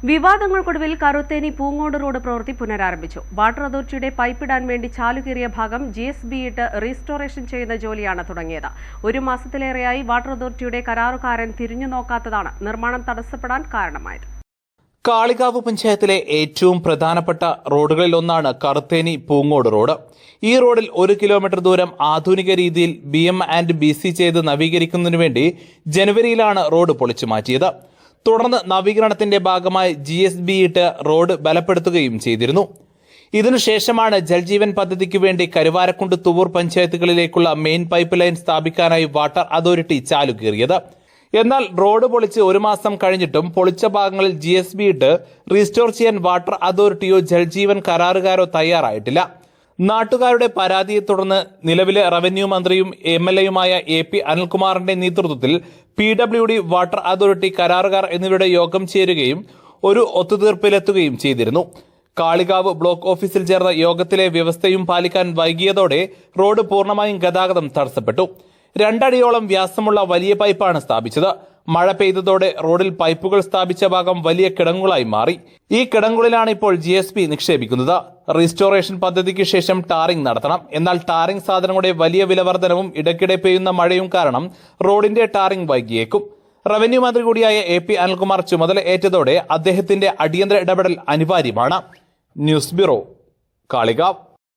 വിവാദങ്ങൾക്കൊടുവിൽ Karutheni Poongode road പ്രവൃത്തി പുനരാരംഭിച്ചു. Water അതോറിറ്റിയുടെ പൈപ്പിടാൻ വേണ്ടി ചാലുകീറിയ ഭാഗം GSB ഇട്ട് റീസ്റ്റോറേഷൻ ചെയ്യുന്ന ജോലിയാണ് തുടങ്ങിയത്. ഒരു മാസത്തിലേറെയായി വാട്ടർ അതോറിറ്റിയുടെ കരാറുകാരൻ തിരിഞ്ഞു നോക്കാത്തതാണ് നിർമ്മാണം തടസ്സപ്പെടാൻ കാരണമായത്. കാളികാവ് പഞ്ചായത്തിലെ ഏറ്റവും പ്രധാനപ്പെട്ട റോഡുകളിലൊന്നാണ് കറുത്തേനി പൂങ്ങോട് റോഡ്. ഈ റോഡിൽ 1 കിലോമീറ്റർ ദൂരം ആധുനിക രീതിയിൽ BM&BC ചെയ്ത് നവീകരിക്കുന്നതിനു വേണ്ടി ജനുവരിയിലാണ് റോഡ് പൊളിച്ചു മാറ്റിയത്. തുടർന്ന് നവീകരണത്തിന്റെ ഭാഗമായി GSB ഇട്ട് റോഡ് ബലപ്പെടുത്തുകയും ചെയ്തിരുന്നു. ഇതിനുശേഷമാണ് ജൽജീവൻ പദ്ധതിക്ക് വേണ്ടി കരുവാരക്കുണ്ട് തുവൂർ പഞ്ചായത്തുകളിലേക്കുള്ള മെയിൻ പൈപ്പ് ലൈൻ സ്ഥാപിക്കാനായി വാട്ടർ അതോറിറ്റി ചാലുകീറിയത്. എന്നാൽ റോഡ് പൊളിച്ച് 1 മാസം കഴിഞ്ഞിട്ടും പൊളിച്ച ഭാഗങ്ങളിൽ GSB ഇട്ട് റീസ്റ്റോർ ചെയ്യാൻ വാട്ടർ അതോറിറ്റിയോ ജൽജീവൻ കരാറുകാരോ തയ്യാറായിട്ടില്ല. നാട്ടുകാരുടെ പരാതിയെ തുടർന്ന് നിലവിലെ റവന്യൂ മന്ത്രിയും MLAയുമായ AP അനിൽകുമാറിന്റെ നേതൃത്വത്തിൽ PWD, വാട്ടർ അതോറിറ്റി, കരാറുകാർ എന്നിവരുടെ യോഗം ചേരുകയും ഒരു ഒത്തുതീർപ്പിലെത്തുകയും ചെയ്തിരുന്നു. കാളികാവ് ബ്ലോക്ക് ഓഫീസിൽ ചേർന്ന യോഗത്തിലെ വ്യവസ്ഥയും പാലിക്കാൻ വൈകിയതോടെ റോഡ് പൂർണ്ണമായും ഗതാഗതം തടസ്സപ്പെട്ടു. 2 അടിയോളം വ്യാസമുള്ള വലിയ പൈപ്പാണ് സ്ഥാപിച്ചത്. മഴ പെയ്തതോടെ റോഡിൽ പൈപ്പുകൾ സ്ഥാപിച്ച ഭാഗം വലിയ കിടങ്ങുകളായി മാറി. ഈ കിടങ്ങുകളിലാണ് ഇപ്പോൾ GSB നിക്ഷേപിക്കുന്നത്. റീസ്റ്റോറേഷൻ പദ്ധതിക്ക് ശേഷം ടാറിംഗ് നടത്തണം. എന്നാൽ ടാറിംഗ് സാധനങ്ങളുടെ വലിയ വിലവർധനവും ഇടയ്ക്കിടെ പെയ്യുന്ന മഴയും കാരണം റോഡിന്റെ ടാറിംഗ് വൈകിയേക്കും. റവന്യൂ മന്ത്രി കൂടിയായ AP അനിൽകുമാർ ചുമതല ഏറ്റതോടെ അദ്ദേഹത്തിന്റെ അടിയന്തര ഇടപെടൽ അനിവാര്യമാണ്. News bureau, Kalikavu.